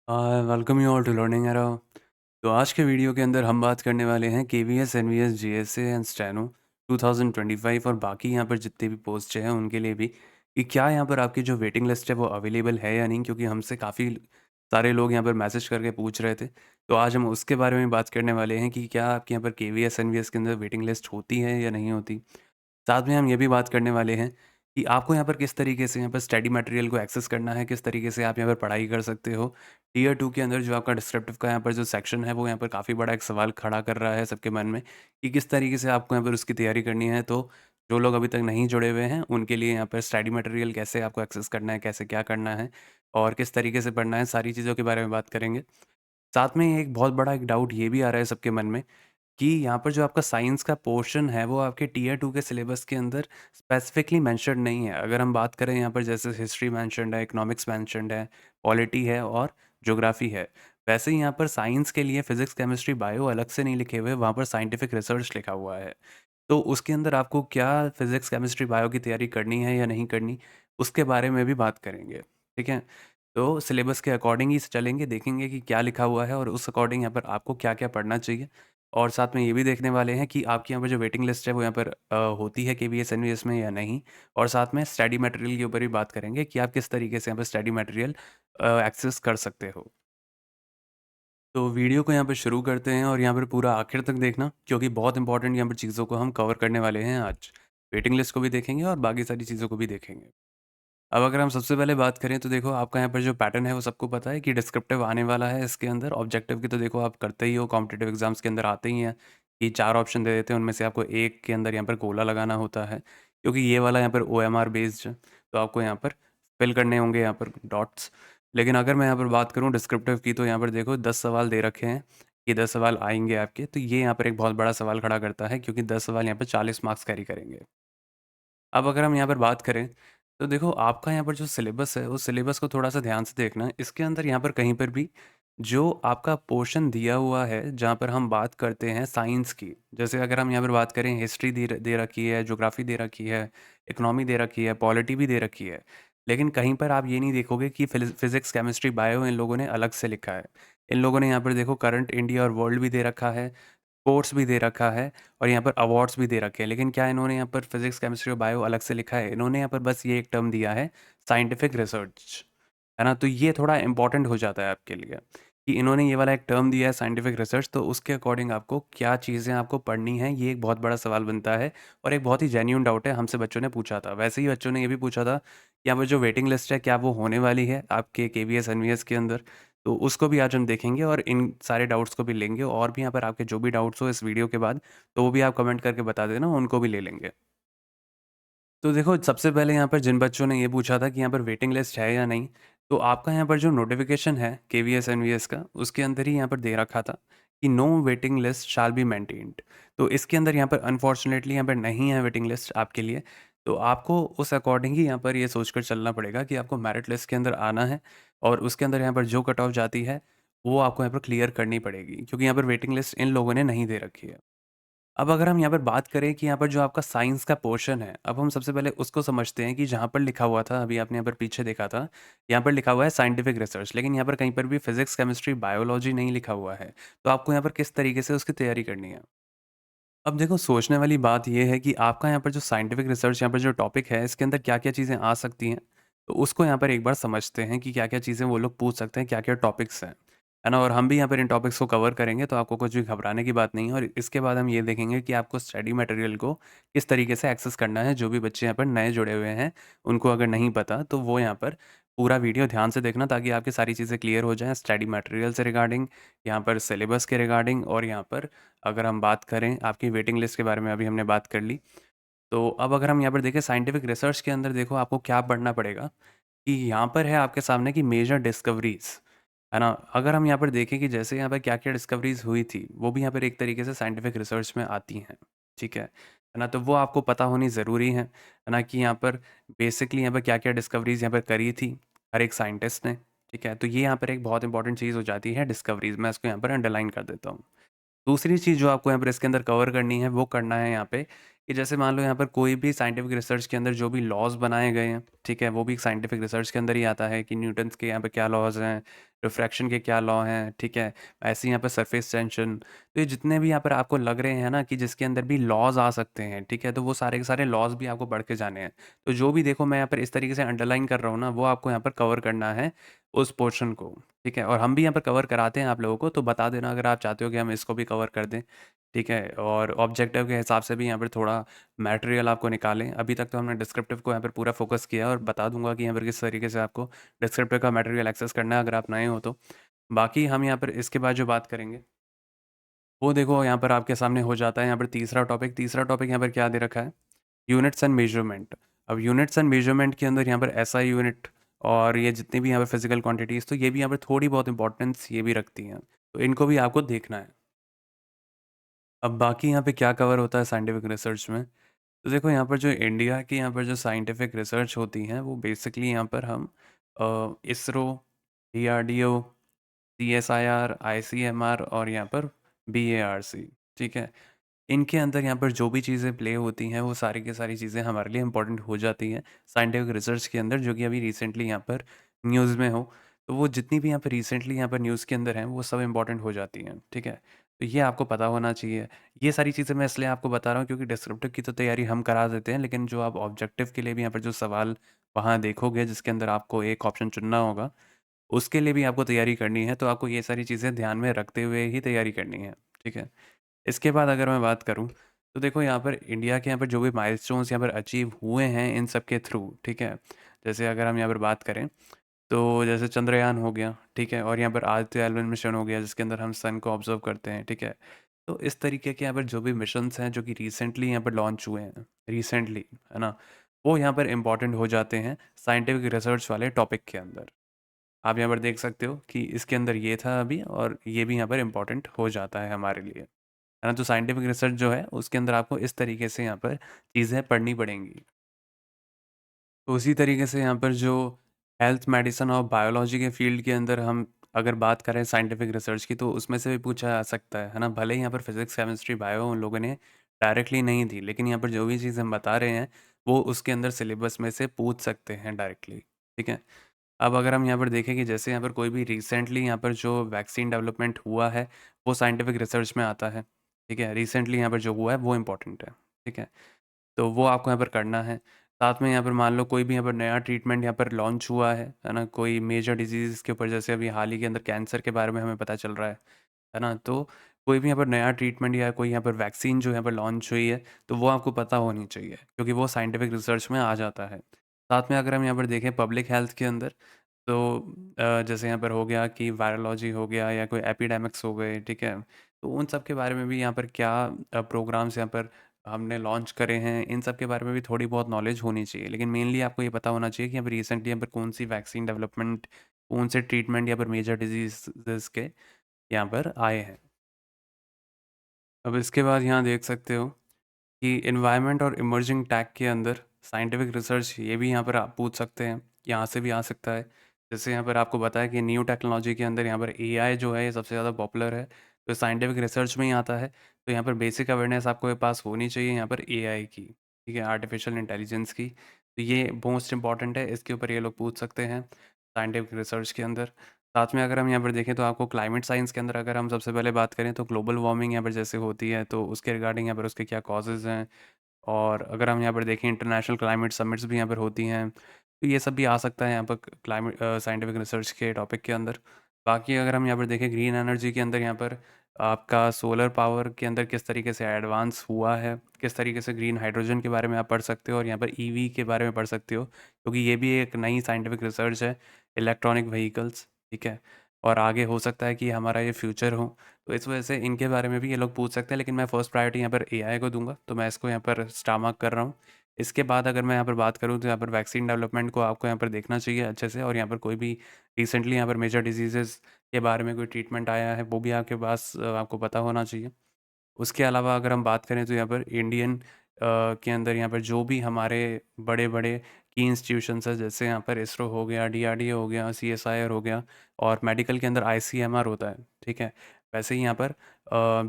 Welcome you all to Learning Arrow. तो आज के वीडियो के अंदर हम बात करने वाले हैं KVS NVS GSA and steno 2025 और बाकी यहाँ पर जितने भी पोस्ट हैं उनके लिए भी कि क्या यहाँ पर आपकी जो वेटिंग लिस्ट है वो अवेलेबल है या नहीं, क्योंकि हमसे काफ़ी सारे लोग यहाँ पर मैसेज करके पूछ रहे थे। तो आज हम उसके बारे में बात करने वाले हैं कि क्या आपके यहाँ पर केवीएस एनवीएस के अंदर वेटिंग लिस्ट होती है या नहीं होती। साथ में हम ये भी बात करने वाले हैं कि आपको यहाँ पर किस तरीके से यहाँ पर स्टडी मटेरियल को एक्सेस करना है, किस तरीके से आप यहाँ पर पढ़ाई कर सकते हो। टियर 2 के अंदर जो आपका डिस्क्रिप्टिव का यहाँ पर जो सेक्शन है वो यहाँ पर काफ़ी बड़ा एक सवाल खड़ा कर रहा है सबके मन में कि किस तरीके से आपको यहाँ पर उसकी तैयारी करनी है। तो जो लोग अभी तक नहीं जुड़े हुए हैं उनके लिए यहाँ पर स्टडी मटेरियल कैसे आपको एक्सेस करना है, कैसे क्या करना है और किस तरीके से पढ़ना है, सारी चीज़ों के बारे में बात करेंगे। साथ में एक बहुत बड़ा एक डाउट ये भी आ रहा है सबके मन में कि यहाँ पर जो आपका साइंस का पोर्शन है वो आपके टियर 2 के सिलेबस के अंदर स्पेसिफिकली मेंशन्ड नहीं है। अगर हम बात करें यहाँ पर जैसे हिस्ट्री मेंशन्ड है, इकोनॉमिक्स मेंशन्ड है, पॉलिटी है और ज्योग्राफी है, वैसे ही यहाँ पर साइंस के लिए फिजिक्स, केमिस्ट्री, बायो अलग से नहीं लिखे हुए, वहाँ पर साइंटिफिक रिसर्च लिखा हुआ है। तो उसके अंदर आपको क्या फिजिक्स, केमिस्ट्री, बायो की तैयारी करनी है या नहीं करनी, उसके बारे में भी बात करेंगे। ठीक है? तो सिलेबस के अकॉर्डिंग ही चलेंगे, देखेंगे कि क्या लिखा हुआ है और उस अकॉर्डिंग यहाँ पर आपको क्या-क्या पढ़ना चाहिए। और साथ में ये भी देखने वाले हैं कि आपके यहाँ पर जो वेटिंग लिस्ट है वो यहाँ पर होती है केवीएस एनवीएस में या नहीं। और साथ में स्टडी मटेरियल के ऊपर भी बात करेंगे कि आप किस तरीके से यहाँ पर स्टडी मटेरियल एक्सेस कर सकते हो। तो वीडियो को यहाँ पर शुरू करते हैं और यहाँ पर पूरा आखिर तक देखना, क्योंकि बहुत इंपॉर्टेंट यहाँ पर चीज़ों को हम कवर करने वाले हैं आज। वेटिंग लिस्ट को भी देखेंगे और बाकी सारी चीज़ों को भी देखेंगे। अब अगर हम सबसे पहले बात करें तो देखो आपका यहाँ पर जो पैटर्न है वो सबको पता है कि डिस्क्रिप्टिव आने वाला है इसके अंदर। ऑब्जेक्टिव की तो देखो आप करते ही हो, कॉम्पिटिटिव एग्जाम्स के अंदर आते ही हैं कि 4 ऑप्शन दे देते हैं, उनमें से आपको एक के अंदर यहाँ पर गोला लगाना होता है, क्योंकि ये वाला यहाँ पर ओएमआर बेस्ड है। तो आपको यहाँ पर फिल करने होंगे यहाँ पर डॉट्स। लेकिन अगर मैं यहाँ पर बात करूँ डिस्क्रिप्टिव की, तो यहाँ पर देखो 10 सवाल दे रखे हैं कि 10 सवाल आएंगे आपके। तो ये यहाँ पर एक बहुत बड़ा सवाल खड़ा करता है, क्योंकि 10 सवाल यहाँ पर 40 मार्क्स कैरी करेंगे। अब अगर हम यहाँ पर बात करें, तो देखो आपका यहाँ पर जो सिलेबस है, उस सिलेबस को थोड़ा-सा ध्यान से देखना। इसके अंदर यहाँ पर कहीं पर भी जो आपका पोर्शन दिया हुआ है, जहाँ पर हम बात करते हैं साइंस की, जैसे अगर हम यहाँ पर बात करें हिस्ट्री दे रखी है, ज्योग्राफी दे रखी है, इकोनॉमी दे रखी है, पॉलिटी भी दे रखी है। लेकिन कहीं पर आप ये नहीं देखोगे कि फिज़िक्स, केमिस्ट्री, बायो इन लोगों ने अलग से लिखा है। इन लोगों ने यहाँ पर देखो करंट इंडिया और वर्ल्ड भी दे रखा है, कोर्स भी दे रखा है और यहाँ पर अवार्ड्स भी दे रखे हैं। लेकिन क्या इन्होंने यहाँ पर फिज़िक्स, केमिस्ट्री और बायो अलग से लिखा है? इन्होंने यहाँ पर बस ये एक टर्म दिया है, साइंटिफिक रिसर्च, है ना? तो ये थोड़ा इम्पोर्टेंट हो जाता है आपके लिए कि इन्होंने ये वाला एक टर्म दिया है साइंटिफिक रिसर्च, तो उसके अकॉर्डिंग आपको क्या चीज़ें आपको पढ़नी हैं, ये एक बहुत बड़ा सवाल बनता है और एक बहुत ही जेन्युइन डाउट है, हमसे बच्चों ने पूछा था। वैसे ही बच्चों ने ये भी पूछा था कि यहाँ पर जो वेटिंग लिस्ट है, क्या वो होने वाली है आपके केवीएस, एनवीएस के अंदर? तो उसको भी आज हम देखेंगे और इन सारे डाउट्स को भी लेंगे, और भी यहाँ पर आपके जो भी डाउट्स हो इस वीडियो के बाद, तो वो भी आप कमेंट करके बता देना, उनको भी ले लेंगे। तो देखो सबसे पहले यहाँ पर जिन बच्चों ने ये पूछा था कि यहाँ पर वेटिंग लिस्ट है या नहीं, तो आपका यहाँ पर जो नोटिफिकेशन है केवीएस एनवीएस का, उसके अंदर ही यहाँ पर दे रखा था कि no waiting list shall be maintained. तो इसके अंदर यहाँ पर अनफॉर्चुनेटली यहाँ पर नहीं है वेटिंग लिस्ट आपके लिए। तो आपको उस अकॉर्डिंग ही यहाँ पर ये सोचकर चलना पड़ेगा कि आपको मेरिट लिस्ट के अंदर आना है और उसके अंदर यहाँ पर जो कट ऑफ जाती है वो आपको यहाँ पर क्लियर करनी पड़ेगी, क्योंकि यहाँ पर वेटिंग लिस्ट इन लोगों ने नहीं दे रखी है। अब अगर हम यहाँ पर बात करें कि यहाँ पर जो आपका साइंस का पोर्शन है, अब हम सबसे पहले उसको समझते हैं कि जहाँ पर लिखा हुआ था, अभी आपने यहाँ पर पीछे देखा था, यहाँ पर लिखा हुआ है साइंटिफिक रिसर्च, लेकिन यहाँ पर कहीं पर भी फिजिक्स, केमिस्ट्री, बायोलॉजी नहीं लिखा हुआ है। तो आपको यहाँ पर किस तरीके से उसकी तैयारी करनी है? अब देखो सोचने वाली बात ये है कि आपका यहाँ पर जो साइंटिफिक रिसर्च यहाँ पर जो टॉपिक है, इसके अंदर क्या-क्या चीज़ें आ सकती हैं। तो उसको यहाँ पर एक बार समझते हैं कि क्या-क्या चीज़ें वो लोग पूछ सकते हैं, क्या-क्या टॉपिक्स हैं। है ना? और हम भी यहाँ पर इन टॉपिक्स को कवर करेंगे, तो आपको कुछ भी घबराने की बात नहीं है। और इसके बाद हम ये देखेंगे कि आपको स्टडी मटेरियल को किस तरीके से एक्सेस करना है। जो भी बच्चे यहाँ पर नए जुड़े हुए हैं, उनको अगर नहीं पता तो वो यहाँ पर पूरा वीडियो ध्यान से देखना, ताकि आपकी सारी चीज़ें क्लियर हो जाएँ स्टडी मटेरियल से रिगार्डिंग, यहाँ पर सिलेबस के रिगार्डिंग, और यहाँ पर अगर हम बात करें आपकी वेटिंग लिस्ट के बारे में, अभी हमने बात कर ली। तो अब अगर हम यहाँ पर देखें साइंटिफिक रिसर्च के अंदर, देखो आपको क्या पढ़ना पड़ेगा कि यहाँ पर है आपके सामने कि मेजर डिस्कवरीज़, है ना? अगर हम यहाँ पर देखें कि जैसे यहाँ पर क्या-क्या डिस्कवरीज़ हुई थी, वो भी यहाँ पर एक तरीके से साइंटिफिक रिसर्च में आती हैं, ठीक है? है ना? तो वो आपको पता होनी ज़रूरी है ना? कि यहाँ पर बेसिकली यहाँ पर क्या-क्या डिस्कवरीज़ यहाँ पर करी थी, हर एक साइंटिस्ट ने, ठीक है? तो ये यहाँ पर एक बहुत इंपॉर्टेंट चीज़ हो जाती है डिस्कवरीज़, मैं इसको यहाँ पर अंडरलाइन कर देता हूँ। दूसरी चीज़ जो आपको यहाँ पर इसके अंदर कवर करनी है, वो करना है यहाँ पे कि जैसे मान लो यहाँ पर कोई भी साइंटिफिक रिसर्च के अंदर जो भी लॉज़ बनाए गए हैं, ठीक है? वो भी साइंटिफिक रिसर्च के अंदर ही आता है कि न्यूटन्स के यहाँ पे क्या लॉज़ हैं, रिफ्रैक्शन के क्या लॉ हैं, ठीक है? ऐसे ही यहाँ पर सरफेस टेंशन, तो ये जितने भी यहाँ पर आपको लग रहे हैं ना कि जिसके अंदर भी लॉज़ आ सकते हैं, ठीक है? तो वो सारे के सारे लॉज़ भी आपको पढ़ के जाने हैं। तो जो भी देखो मैं यहाँ पर इस तरीके से अंडरलाइन कर रहा हूँ ना, वो आपको यहाँ पर कवर करना है उस पोर्शन को, ठीक है? और हम भी यहाँ पर कवर कराते हैं आप लोगों को, तो बता देना अगर आप चाहते हो कि हम इसको भी कवर कर दें, ठीक है? और ऑब्जेक्टिव के हिसाब से भी यहाँ पर थोड़ा मटेरियल आपको निकालें। अभी तक तो हमने डिस्क्रिप्टिव को यहाँ पर पूरा फोकस किया है और बता दूँगा कि यहाँ पर किस तरीके से आपको डिस्क्रिप्टिव का मटेरियल एक्सेस करना है अगर आप नए हो तो। बाकी हम यहाँ पर इसके बाद जो बात करेंगे, वो देखो यहाँ पर आपके सामने हो जाता है यहाँ पर तीसरा टॉपिक यहाँ पर क्या दे रखा है? Units and measurement. अब यूनिट्स एंड मेजरमेंट के अंदर यहाँ पर एसआई यूनिट और ये जितनी भी यहाँ पर फिजिकल क्वांटिटीज़, तो ये भी यहाँ पर थोड़ी बहुत इंपॉर्टेंस ये भी रखती हैं। तो इनको भी आपको देखना है। अब बाकी यहाँ पे क्या कवर होता है साइंटिफिक रिसर्च में? तो देखो यहाँ पर जो इंडिया की यहाँ पर जो साइंटिफिक रिसर्च होती हैं वो बेसिकली यहाँ पर हम इसरो, डीआरडीओ, सीएसआईआर, आईसीएमआर और यहाँ पर बीएआरसी, ठीक है? इनके अंदर यहाँ पर जो भी चीज़ें प्ले होती हैं वो सारी की सारी चीज़ें हमारे लिए इम्पोर्टेंट हो जाती हैं साइंटिफिक रिसर्च के अंदर, जो कि अभी रिसेंटली यहाँ पर न्यूज़ में हो। तो वो जितनी भी यहाँ पर रिसेंटली यहाँ पर न्यूज़ के अंदर हैं वो सब इम्पोर्टेंट हो जाती हैं, ठीक है? तो ये आपको पता होना चाहिए। ये सारी चीज़ें मैं इसलिए आपको बता रहा हूँ क्योंकि डिस्क्रिप्टिव की तो तैयारी हम करा देते हैं, लेकिन जो आप ऑब्जेक्टिव के लिए भी यहाँ पर जो सवाल वहाँ देखोगे जिसके अंदर आपको एक ऑप्शन चुनना होगा, उसके लिए भी आपको तैयारी करनी है, तो आपको ये सारी चीज़ें ध्यान में रखते हुए ही तैयारी करनी है, ठीक है? इसके बाद अगर मैं बात करूँ, तो देखो यहाँ पर इंडिया के यहाँ पर जो भी माइलस्टोन्स यहाँ पर अचीव हुए हैं इन सब के थ्रू, ठीक है? जैसे अगर हम यहाँ पर बात करें, तो जैसे चंद्रयान हो गया, ठीक है? और यहाँ पर आदित्य एल1 मिशन हो गया जिसके अंदर हम सन को ऑब्ज़र्व करते हैं, ठीक है? तो इस तरीके के यहाँ पर जो भी मिशंस हैं जो कि रिसेंटली यहाँ पर लॉन्च हुए हैं, रिसेंटली, है ना? वो यहाँ पर इम्पोर्टेंट हो जाते हैं साइंटिफिक रिसर्च वाले टॉपिक के अंदर। आप यहाँ पर देख सकते हो कि इसके अंदर ये था अभी और ये भी यहाँ पर इम्पोर्टेंट हो जाता है हमारे लिए, है ना? तो साइंटिफिक रिसर्च जो है उसके अंदर आपको इस तरीके से यहाँ पर चीज़ें पढ़नी पड़ेंगी। तो उसी तरीके से यहाँ पर जो हेल्थ, मेडिसिन और बायोलॉजी के फील्ड के अंदर हम अगर बात करें साइंटिफिक रिसर्च की, तो उसमें से भी पूछा जा सकता है ना? भले ही यहाँ पर फिज़िक्स, केमिस्ट्री, बायो उन लोगों ने डायरेक्टली नहीं दी, लेकिन यहाँ पर जो भी चीज़ हम बता रहे हैं, वो उसके अंदर सिलेबस में से पूछ सकते हैं डायरेक्टली, ठीक है? अब अगर हम यहाँ पर देखें कि जैसे यहाँ पर कोई भी रिसेंटली यहाँ पर जो वैक्सीन डेवलपमेंट हुआ है, वो साइंटिफिक रिसर्च में आता है, ठीक है? रिसेंटली यहाँ पर जो हुआ है, वो इम्पोर्टेंट है, ठीक है? तो वो आपको यहाँ पर करना है। साथ में यहाँ पर मान लो कोई भी यहाँ पर नया ट्रीटमेंट यहाँ पर लॉन्च हुआ है ना? कोई मेजर डिज़ीज़ के ऊपर, जैसे अभी हाल ही के अंदर कैंसर के बारे में हमें पता चल रहा है ना? तो कोई भी यहाँ पर नया ट्रीटमेंट या कोई यहाँ पर वैक्सीन जो यहाँ पर लॉन्च हुई है, तो वो आपको पता होनी चाहिए क्योंकि वो साइंटिफिक रिसर्च में आ जाता है। साथ में अगर हम यहाँ पर देखें पब्लिक हेल्थ के अंदर, तो जैसे यहाँ पर हो गया कि वायरोलॉजी हो गया या कोई एपिडेमिक्स हो गए, ठीक है? तो उन सब के बारे में भी यहाँ पर क्या प्रोग्राम्स यहाँ पर हमने लॉन्च करे हैं, इन सब के बारे में भी थोड़ी बहुत नॉलेज होनी चाहिए। लेकिन मेनली आपको ये पता होना चाहिए कि यहाँ पर रिसेंटली यहाँ पर कौन-सी वैक्सीन डेवलपमेंट, कौन से ट्रीटमेंट यहाँ पर मेजर डिज़ीज़ेज़ के यहाँ पर आए हैं। अब इसके बाद यहाँ देख सकते हो कि एनवायरनमेंट और इमर्जिंग टेक के अंदर साइंटिफिक रिसर्च, ये भी यहाँ पर आप पूछ सकते हैं, यहाँ से भी आ सकता है। जैसे यहाँ पर आपको बताया कि न्यू टेक्नोलॉजी के अंदर यहाँ पर एआई जो है ये सबसे ज़्यादा पॉपुलर है, तो साइंटिफिक रिसर्च में ही आता है। तो यहाँ पर बेसिक अवेयरनेस आपको के पास होनी चाहिए यहाँ पर एआई की, ठीक है? आर्टिफिशियल इंटेलिजेंस की। तो ये मोस्ट इंपॉर्टेंट है, इसके ऊपर ये लोग पूछ सकते हैं साइंटिफिक रिसर्च के अंदर। साथ में अगर हम यहाँ पर देखें तो आपको क्लाइमेट साइंस के अंदर अगर हम सबसे पहले बात करें तो ग्लोबल वार्मिंग यहाँ पर जैसे होती है, तो उसके रिगार्डिंग यहाँ पर उसके क्या कॉजेज़ हैं, और अगर हम यहाँ पर देखें इंटरनेशनल क्लाइमेट समिट्स भी यहाँ पर होती हैं, तो ये सब भी आ सकता है यहाँ पर क्लाइमेट साइंटिफिक रिसर्च के टॉपिक के अंदर। बाकी अगर हम यहाँ पर देखें ग्रीन एनर्जी के अंदर, यहाँ पर आपका सोलर पावर के अंदर किस तरीके से एडवांस हुआ है, किस तरीके से ग्रीन हाइड्रोजन के बारे में आप पढ़ सकते हो और यहाँ पर ईवी के बारे में पढ़ सकते हो, क्योंकि ये भी एक नई साइंटिफिक रिसर्च है, इलेक्ट्रॉनिक व्हीकल्स, ठीक है? और आगे हो सकता है कि हमारा ये फ्यूचर हो, तो इस वजह से इनके बारे में भी ये लोग पूछ सकते हैं, लेकिन मैं फर्स्ट प्रायोरिटी यहाँ पर एआई को दूंगा, तो मैं इसको यहाँ पर स्टार मार्क कर रहा हूँ। इसके बाद अगर मैं यहाँ पर बात करूँ तो यहाँ पर वैक्सीन डेवलपमेंट को आपको यहाँ पर देखना चाहिए अच्छे से, और यहाँ पर कोई भी रिसेंटली यहाँ पर मेजर डिजीज़ेज़ के बारे में कोई ट्रीटमेंट आया है वो भी आपके पास आपको पता होना चाहिए। उसके अलावा अगर हम बात करें तो यहाँ पर इंडियन के अंदर यहाँ पर जो भी हमारे बड़े-बड़े की इंस्टीट्यूशंस हैं, जैसे यहाँ पर इसरो हो गया, डीआरडीओ हो गया, सीएसआईआर हो गया, और मेडिकल के अंदर आईसीएमआर होता है, ठीक है? वैसे ही यहाँ पर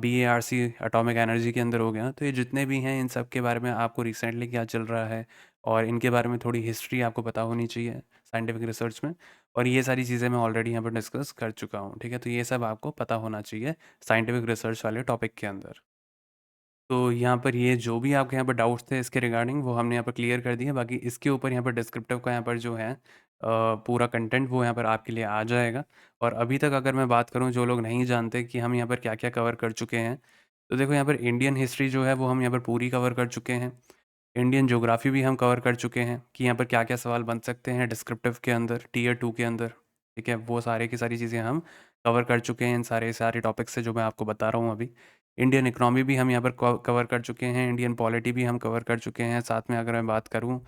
बीएआरसी एटॉमिक एनर्जी के अंदर हो गया। तो ये जितने भी हैं इन सब के बारे में आपको रिसेंटली क्या चल रहा है और इनके बारे में थोड़ी हिस्ट्री आपको पता होनी चाहिए साइंटिफिक रिसर्च में। और ये सारी चीज़ें मैं ऑलरेडी यहाँ पर डिस्कस कर चुका हूँ, ठीक है? तो ये सब आपको पता होना चाहिए साइंटिफिक रिसर्च वाले टॉपिक के अंदर। तो यहाँ पर ये जो भी आपके यहाँ पर डाउट्स थे इसके रिगार्डिंग वो हमने यहाँ पर क्लियर कर दिए। बाकी इसके ऊपर यहाँ पर डिस्क्रिप्टिव का यहाँ पर जो है पूरा कंटेंट वो यहाँ पर आपके लिए आ जाएगा। और अभी तक अगर मैं बात करूँ, जो लोग नहीं जानते कि हम यहाँ पर क्या-क्या कवर कर चुके हैं, तो देखो यहाँ पर इंडियन हिस्ट्री जो है वो हम यहाँ पर पूरी कवर कर चुके हैं। इंडियन ज्योग्राफी भी हम कवर कर चुके हैं कि यहाँ पर क्या-क्या सवाल बन सकते हैं डिस्क्रिप्टिव के अंदर, टियर 2 के अंदर, ठीक है? वो सारे की सारी चीज़ें हम कवर कर चुके हैं इन सारे टॉपिक से जो मैं आपको बता रहा हूँ अभी। इंडियन इकोनॉमी भी हम यहाँ पर कवर कर चुके हैं, इंडियन पॉलिटी भी हम कवर कर चुके हैं। साथ में अगर मैं बात करूँ,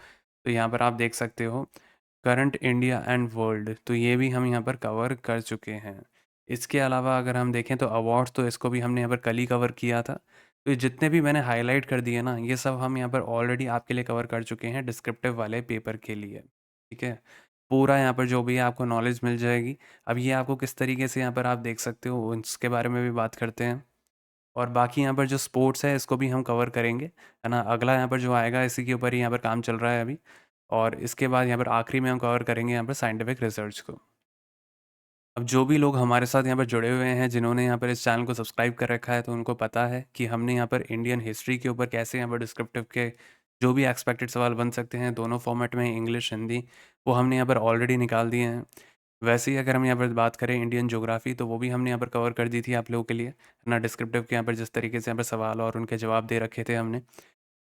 तो यहाँ पर आप देख सकते हो करंट इंडिया एंड वर्ल्ड, तो ये भी हम यहाँ पर कवर कर चुके हैं। इसके अलावा अगर हम देखें तो अवार्ड्स, तो इसको भी हमने यहाँ पर कल ही कवर किया था। तो ये जितने भी मैंने हाइलाइट कर दिए ना, ये सब हम यहाँ पर ऑलरेडी आपके लिए कवर कर चुके हैं डिस्क्रिप्टिव वाले पेपर के लिए, ठीक है? पूरा यहाँ पर जो भी है आपको नॉलेज मिल जाएगी। अब ये आपको किस तरीके से यहाँ पर आप देख सकते हो, इसके बारे में भी बात करते हैं। और बाकी यहाँ पर जो स्पोर्ट्स है इसको भी हम कवर करेंगे, है ना? अगला यहाँ पर जो आएगा इसी के ऊपर ही यहाँ पर काम चल रहा है अभी। और इसके बाद यहाँ पर आखिरी में हम कवर करेंगे यहाँ पर साइंटिफिक रिसर्च को। अब जो भी लोग हमारे साथ यहाँ पर जुड़े हुए हैं, जिन्होंने यहाँ पर इस चैनल को सब्सक्राइब कर रखा है, तो उनको पता है कि हमने यहाँ पर इंडियन हिस्ट्री के ऊपर कैसे यहाँ पर डिस्क्रिप्टिव के जो भी एक्सपेक्टेड सवाल बन सकते हैं दोनों फॉर्मेट में, इंग्लिश, हिंदी, वो हमने यहाँ पर ऑलरेडी निकाल दिए हैं। वैसे ही अगर हम यहाँ पर बात करें इंडियन ज्योग्राफी, तो वो भी हमने यहाँ पर कवर कर दी थी आप लोगों के लिए, है ना? डिस्क्रिप्टिव के यहाँ पर जिस तरीके से यहाँ पर सवाल और उनके जवाब दे रखे थे हमने।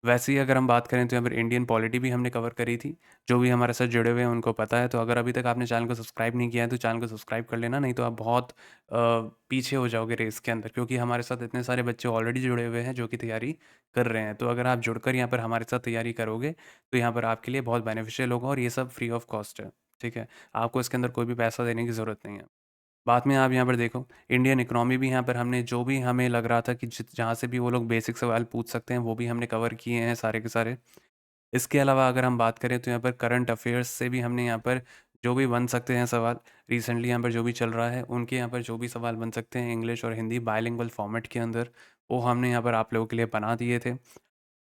वैसे ही अगर हम बात करें तो यहाँ पर इंडियन पॉलिटी भी हमने कवर करी थी। जो भी हमारे साथ जुड़े हुए हैं उनको पता है। तो अगर अभी तक आपने चैनल को सब्सक्राइब नहीं किया है तो चैनल को सब्सक्राइब कर लेना, नहीं तो आप बहुत पीछे हो जाओगे रेस के अंदर, क्योंकि हमारे साथ इतने सारे बच्चे ऑलरेडी जुड़े हुए हैं जो कि तैयारी कर रहे हैं। तो अगर आप जुड़कर यहाँ पर हमारे साथ तैयारी करोगे तो यहाँ पर आपके लिए बहुत बेनिफिशियल होगा, और ये सब फ्री ऑफ कॉस्ट है, ठीक है? आपको इसके अंदर कोई भी पैसा देने की ज़रूरत नहीं है। बाद में आप यहाँ पर देखो, इंडियन इकोनॉमी भी यहाँ पर हमने जो भी हमें लग रहा था कि जहाँ से भी वो लोग बेसिक सवाल पूछ सकते हैं वो भी हमने कवर किए हैं सारे के सारे। इसके अलावा अगर हम बात करें तो यहाँ पर करंट अफेयर्स से भी हमने यहाँ पर जो भी बन सकते हैं सवाल, रिसेंटली यहाँ पर जो भी चल रहा है उनके यहाँ पर जो भी सवाल बन सकते हैं इंग्लिश और हिंदी बाइलिंगुअल फॉर्मेट के अंदर, वो हमने यहाँ पर आप लोगों के लिए बना दिए थे।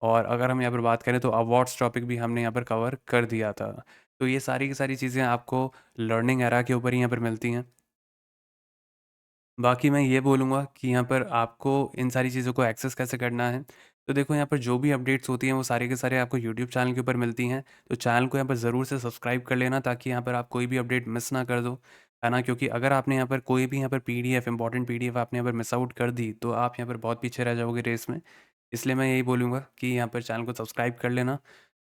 और अगर हम यहाँ पर बात करें तो अवार्ड्स टॉपिक भी हमने यहाँ पर कवर कर दिया था। तो ये सारी की सारी चीज़ें आपको लर्निंग एरा के ऊपर ही यहाँ पर मिलती हैं। बाकी मैं ये बोलूँगा कि यहाँ पर आपको इन सारी चीज़ों को एक्सेस कैसे करना है। तो देखो, यहाँ पर जो भी अपडेट्स होती हैं वो सारे के सारे आपको यूट्यूब चैनल के ऊपर मिलती हैं। तो चैनल को यहाँ पर ज़रूर से सब्सक्राइब कर लेना, ताकि यहाँ पर आप कोई भी अपडेट मिस ना कर दो, है ना? क्योंकि अगर आपने यहाँ पर कोई भी यहाँ पर पीडीएफ, इंपॉर्टेंट पीडीएफ आपने यहाँ पर मिस आउट कर दी, तो आप यहाँ पर बहुत पीछे रह जाओगे रेस में। इसलिए मैं यही बोलूँगा कि यहाँ पर चैनल को सब्सक्राइब कर लेना,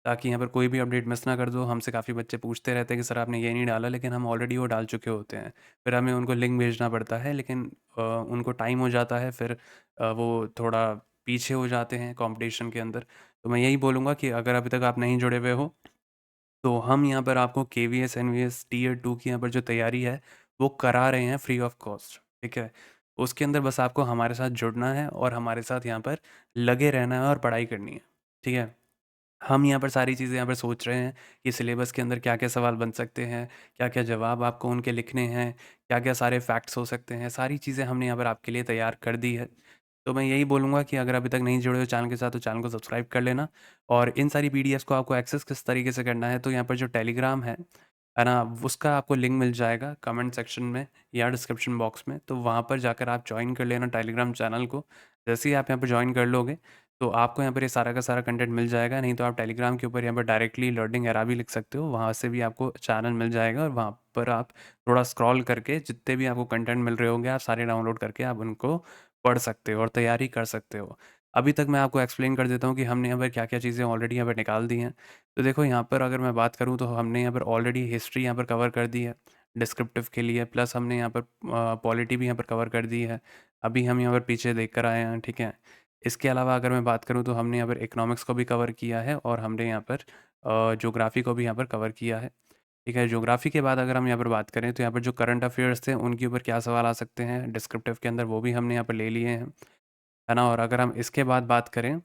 ताकि यहाँ पर कोई भी अपडेट मिस ना कर दो। हमसे काफ़ी बच्चे पूछते रहते हैं कि सर आपने ये नहीं डाला, लेकिन हम ऑलरेडी वो डाल चुके होते हैं। फिर हमें उनको लिंक भेजना पड़ता है, लेकिन उनको टाइम हो जाता है, फिर वो थोड़ा पीछे हो जाते हैं कंपटीशन के अंदर। तो मैं यही बोलूँगा कि अगर अभी तक आप नहीं जुड़े हुए हो, तो हम यहाँ पर आपको केवीएस, एनवीएस टियर 2 की यहाँ पर जो तैयारी है, वो करा रहे हैं फ्री ऑफ कॉस्ट, ठीक है? उसके अंदर बस आपको हमारे साथ जुड़ना है और हमारे साथ यहाँ पर लगे रहना है और पढ़ाई करनी है, ठीक है? हम यहाँ पर सारी चीज़ें यहाँ पर सोच रहे हैं कि सिलेबस के अंदर क्या-क्या सवाल बन सकते हैं, क्या-क्या जवाब आपको उनके लिखने हैं, क्या-क्या सारे फैक्ट्स हो सकते हैं, सारी चीज़ें हमने यहाँ पर आपके लिए तैयार कर दी है। तो मैं यही बोलूँगा कि अगर अभी तक नहीं जुड़े हो चैनल के साथ, तो चैनल को सब्सक्राइब कर लेना। और इन सारी पीडीएफ्स को आपको एक्सेस किस तरीके से करना है, तो यहाँ पर जो टेलीग्राम है ना? उसका आपको लिंक मिल जाएगा कमेंट सेक्शन में या डिस्क्रिप्शन बॉक्स में। तो वहाँ पर जाकर आप जॉइन कर लेना टेलीग्राम चैनल को। जैसे ही आप यहाँ पर जॉइन कर लोगे, तो आपको यहाँ पर ये सारा का सारा कंटेंट मिल जाएगा। नहीं तो आप टेलीग्राम के ऊपर यहाँ पर डायरेक्टली लर्निंग एरा भी लिख सकते हो, वहाँ से भी आपको चैनल मिल जाएगा, और वहाँ पर आप थोड़ा स्क्रॉल करके जितने भी आपको कंटेंट मिल रहे होंगे, आप सारे डाउनलोड करके आप उनको पढ़ सकते हो और तैयारी कर सकते हो। अभी तक मैं आपको एक्सप्लेन कर देता हूँ कि हमने यहाँ पर क्या-क्या चीज़ें ऑलरेडी यहाँ पर निकाल दी हैं। तो देखो, यहाँ पर अगर मैं बात करूँ, तो हमने यहाँ पर ऑलरेडी हिस्ट्री यहाँ पर कवर कर दी है डिस्क्रिप्टिव के लिए, प्लस हमने यहाँ पर पॉलिटी भी यहाँ पर कवर कर दी है। अभी हम यहाँ पर पीछे देख कर आए हैं, ठीक है? इसके अलावा अगर मैं बात करूँ, तो हमने यहाँ पर इकोनॉमिक्स को भी कवर किया है, और हमने यहाँ पर ज्योग्राफ़ी को भी यहाँ पर कवर किया है, ठीक है? ज्योग्राफ़ी के बाद अगर हम यहाँ पर बात करें, तो यहाँ पर जो करंट अफ़ेयर्स थे उनके ऊपर क्या सवाल आ सकते हैं डिस्क्रिप्टिव के अंदर, वो भी हमने यहाँ पर ले लिए हैं, है ना? और अगर हम इसके बाद बात करें,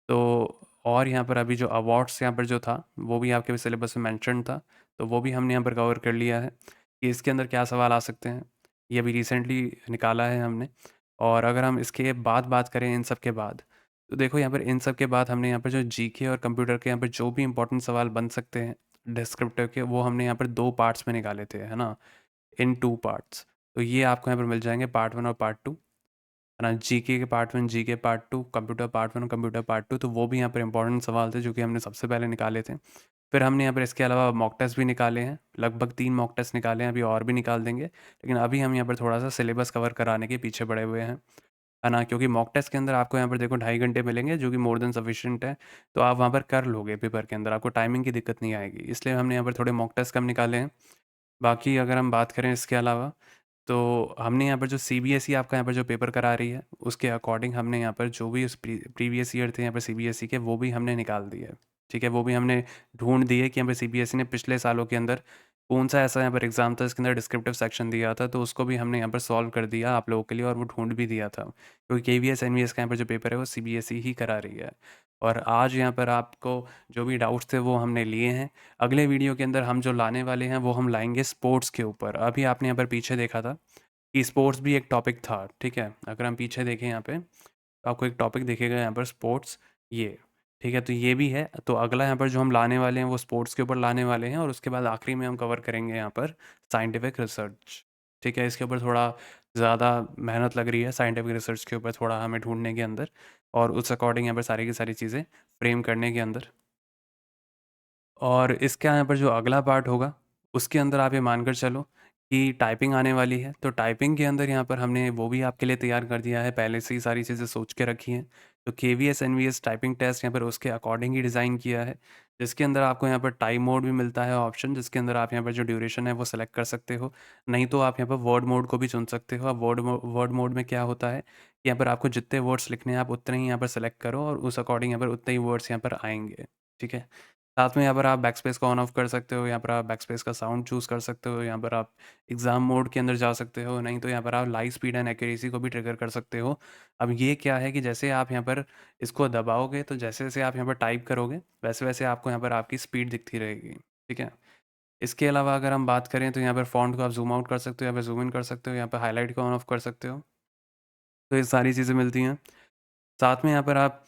तो और यहाँ पर अभी जो अवार्ड्स यहाँ पर जो था, वो भी आपके सिलेबस में मेंशन था, तो वो भी हमने यहाँ पर कवर कर लिया है कि इसके अंदर क्या सवाल आ सकते हैं। ये अभी रिसेंटली निकाला है हमने। और अगर हम इसके बाद बात करें इन सब के बाद, तो देखो यहाँ पर इन सब के बाद हमने यहाँ पर जो जीके और कंप्यूटर के यहाँ पर जो भी इंपॉर्टेंट सवाल बन सकते हैं डिस्क्रिप्टिव के, वो हमने यहाँ पर 2 पार्ट्स में निकाले थे, है ना? इन 2 पार्ट्स। तो ये आपको यहाँ पर मिल जाएँगे पार्ट 1 और पार्ट 2, है ना? जीके के part 1, GK part 2, computer part 1 और कंप्यूटर पार्ट 2, तो वो भी यहाँ पर इंपॉर्टेंट सवाल थे जो कि हमने सबसे पहले निकाले थे। फिर हमने यहाँ पर इसके अलावा मॉक टेस्ट भी निकाले हैं, लगभग 3 मॉक टेस्ट निकाले हैं, अभी और भी निकाल देंगे। लेकिन अभी हम यहाँ पर थोड़ा-सा सिलेबस कवर कराने के पीछे पड़े हुए हैं, है ना? क्योंकि मॉक टेस्ट के अंदर आपको यहाँ पर देखो 2.5 घंटे मिलेंगे, जो कि मोर देन सफिशिएंट है। तो आप वहाँ पर कर लोगे पेपर के अंदर, आपको टाइमिंग की दिक्कत नहीं आएगी। इसलिए हमने यहाँ पर थोड़े मॉक टेस्ट कम निकाले हैं। बाकी अगर हम बात करें इसके अलावा, तो हमने यहाँ पर जो सीबीएसई आपका यहाँ पर जो पेपर करा रही है, उसके अकॉर्डिंग हमने यहाँ पर जो भी उस प्रीवियस ईयर थे यहाँ पर सीबीएसई के, वो भी हमने निकाल दिए। ठीक है? वो भी हमने ढूँढ दिए कि यहाँ पे सीबीएसई ने पिछले सालों के अंदर कौन-सा ऐसा यहाँ पर एग्ज़ाम था जिसके अंदर डिस्क्रिप्टिव सेक्शन दिया था, तो उसको भी हमने यहाँ पर सॉल्व कर दिया आप लोगों के लिए और वो ढूँढ भी दिया था। क्योंकि केवीएस, एनवीएस का यहाँ पर जो पेपर है वो सीबीएसई ही करा रही है। और आज यहाँ पर आपको जो भी डाउट्स थे वो हमने लिए हैं। अगले वीडियो के अंदर हम जो लाने वाले हैं वो हम लाएँगे स्पोर्ट्स के ऊपर। अभी आपने यहाँ पर पीछे देखा था कि स्पोर्ट्स भी एक टॉपिक था, ठीक है? अगर हम पीछे देखें यहाँ पे, तो आपको एक टॉपिक दिखेगा यहाँ पर स्पोर्ट्स, ये, ठीक है? तो ये भी है। तो अगला यहाँ पर जो हम लाने वाले हैं वो स्पोर्ट्स के ऊपर लाने वाले हैं और उसके बाद आखिरी में हम कवर करेंगे यहाँ पर साइंटिफिक रिसर्च, ठीक है? इसके ऊपर थोड़ा ज़्यादा मेहनत लग रही है साइंटिफिक रिसर्च के ऊपर थोड़ा हमें ढूँढने के अंदर और उस अकॉर्डिंग यहाँ पर सारी की सारी चीज़ें फ्रेम करने के अंदर। और इसके यहाँ पर जो अगला पार्ट होगा, उसके अंदर आप ये मानकर चलो कि टाइपिंग आने वाली है। तो टाइपिंग के अंदर यहाँ पर हमने वो भी आपके लिए तैयार कर दिया है, पहले से ही सारी चीज़ें सोच के रखी हैं। तो केवीएस, एनवीएस टाइपिंग टेस्ट यहाँ पर उसके अकॉर्डिंग ही डिज़ाइन किया है, जिसके अंदर आपको यहाँ पर टाइम मोड भी मिलता है ऑप्शन, जिसके अंदर आप यहाँ पर जो ड्यूरेशन है वो सेलेक्ट कर सकते हो। नहीं तो आप यहाँ पर वर्ड मोड को भी चुन सकते हो। अब वर्ड मोड में क्या होता है, यहाँ पर आपको जितने वर्ड्स लिखने हैं आप उतने ही यहाँ पर सेलेक्ट करो और उस अकॉर्डिंग यहाँ पर उतने ही वर्ड्स यहाँ पर आएँगे, ठीक है? साथ में यहाँ पर आप बैकस्पेस को ऑन ऑफ कर सकते हो, यहाँ पर आप बैकस्पेस का साउंड चूज़ कर सकते हो, यहाँ पर आप एग्ज़ाम मोड के अंदर जा सकते हो, नहीं तो यहाँ पर आप लाइव स्पीड एंड एक्यूरेसी को भी ट्रिगर कर सकते हो। अब ये क्या है कि जैसे आप यहाँ पर इसको दबाओगे तो जैसे-जैसे आप यहाँ पर टाइप करोगे, वैसे-वैसे आपको यहाँ पर आपकी स्पीड दिखती रहेगी, ठीक है? इसके अलावा अगर हम बात करें तो यहाँ पर फ़ॉन्ट को आप ज़ूम आउट कर सकते हो, यहाँ पे ज़ूम इन कर सकते हो, यहाँ पे हाइलाइट को ऑन ऑफ कर सकते हो। तो ये सारी चीज़ें मिलती हैं। साथ में यहाँ पर आप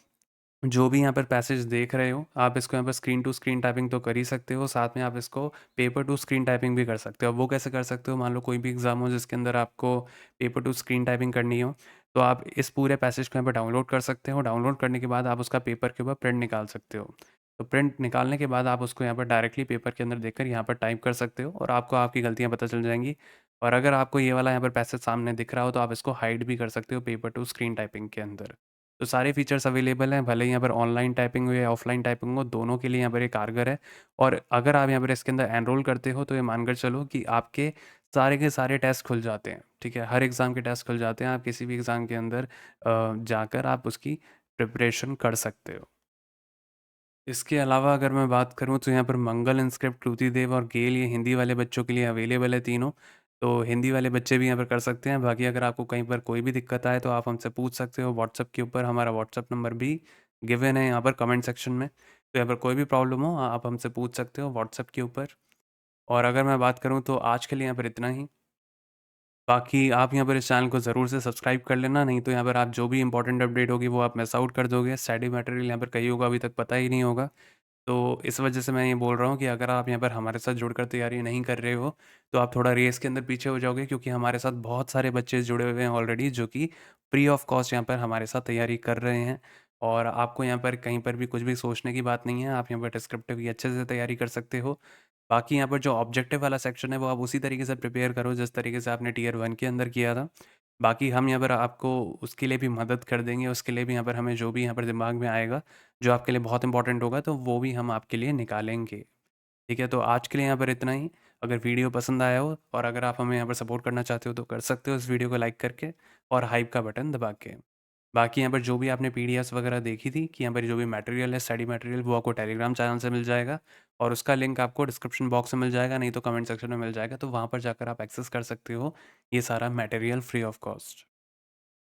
जो भी यहाँ पर पैसेज देख रहे हो, आप इसको यहाँ पर स्क्रीन टू स्क्रीन टाइपिंग तो कर ही सकते हो, साथ में आप इसको पेपर टू स्क्रीन टाइपिंग भी कर सकते हो। अब वो कैसे कर सकते हो? मान लो कोई भी एग्ज़ाम हो जिसके अंदर आपको पेपर टू स्क्रीन टाइपिंग करनी हो, तो आप इस पूरे पैसेज को यहाँ पर डाउनलोड कर सकते हो। डाउनलोड करने के बाद आप उसका पेपर के ऊपर प्रिंट निकाल सकते हो। तो प्रिंट निकालने के बाद आप उसको यहाँ पर डायरेक्टली पेपर के अंदर देखकर यहाँ पर टाइप कर सकते हो और आपको आपकी गलतियाँ पता चल जाएँगी। और अगर आपको ये वाला यहाँ पर पैसेज सामने दिख रहा हो, तो आप इसको हाइड भी कर सकते हो पेपर टू स्क्रीन टाइपिंग के अंदर। तो सारे फीचर्स अवेलेबल हैं, भले ही यहाँ पर ऑनलाइन टाइपिंग हो या ऑफलाइन टाइपिंग हो, दोनों के लिए यहाँ पर ये कारगर है। और अगर आप यहाँ पर इसके अंदर एनरोल करते हो, तो ये मानकर चलो कि आपके सारे के सारे टेस्ट खुल जाते हैं, ठीक है? हर एग्ज़ाम के टेस्ट खुल जाते हैं, आप किसी भी एग्ज़ाम के अंदर जाकर आप उसकी प्रिपरेशन कर सकते हो। इसके अलावा अगर मैं बात करूँ तो यहाँ पर मंगल, इंस्क्रिप्ट, कृतिदेव और गेल, ये हिंदी वाले बच्चों के लिए अवेलेबल है तीनों। तो हिंदी वाले बच्चे भी यहाँ पर कर सकते हैं। बाकी अगर आपको कहीं पर कोई भी दिक्कत आए तो आप हमसे पूछ सकते हो व्हाट्सएप के ऊपर, हमारा व्हाट्सएप नंबर भी गिवन है यहाँ पर कमेंट सेक्शन में। तो यहाँ पर कोई भी प्रॉब्लम हो आप हमसे पूछ सकते हो व्हाट्सएप के ऊपर। और अगर मैं बात करूँ तो आज के लिए यहाँ पर इतना ही। बाकी आप यहाँ पर इस चैनल को ज़रूर से सब्सक्राइब कर लेना, नहीं तो यहाँ पर आप जो भी इम्पोर्टेंट अपडेट होगी वो आप मिस आउट कर दोगे। स्टडी मटेरियल यहाँ पर कहीं होगा अभी तक पता ही नहीं होगा। तो इस वजह से मैं ये बोल रहा हूँ कि अगर आप यहाँ पर हमारे साथ जुड़कर तैयारी नहीं कर रहे हो, तो आप थोड़ा रेस के अंदर पीछे हो जाओगे, क्योंकि हमारे साथ बहुत सारे बच्चे जुड़े हुए हैं ऑलरेडी, जो कि फ्री ऑफ कॉस्ट यहाँ पर हमारे साथ तैयारी कर रहे हैं। और आपको यहाँ पर कहीं पर भी कुछ भी सोचने की बात नहीं है, आप यहाँ पर डिस्क्रिप्टिव की अच्छे से तैयारी कर सकते हो। बाकी यहाँ पर जो ऑब्जेक्टिव वाला सेक्शन है वो आप उसी तरीके से प्रिपेयर करो जिस तरीके से आपने टियर 1 के अंदर किया था। बाकी हम यहाँ पर आपको उसके लिए भी मदद कर देंगे, उसके लिए भी यहाँ पर हमें जो भी यहाँ पर दिमाग में आएगा, जो आपके लिए बहुत इंपॉर्टेंट होगा, तो वो भी हम आपके लिए निकालेंगे। ठीक है? तो आज के लिए यहाँ पर इतना ही। अगर वीडियो पसंद आया हो और अगर आप हमें यहाँ पर सपोर्ट करना चाहते हो तो कर सकते हो इस वीडियो को लाइक करके और हाइप का बटन दबा के। बाकी यहाँ पर जो भी आपने पीडीएफ्स वगैरह देखी थी कि यहाँ पर जो भी मटेरियल है, स्टडी मटेरियल, वो आपको टेलीग्राम चैनल से मिल जाएगा और उसका लिंक आपको डिस्क्रिप्शन बॉक्स में मिल जाएगा, नहीं तो कमेंट सेक्शन में मिल जाएगा। तो वहाँ पर जाकर आप एक्सेस कर सकते हो ये सारा मटेरियल फ्री ऑफ कॉस्ट।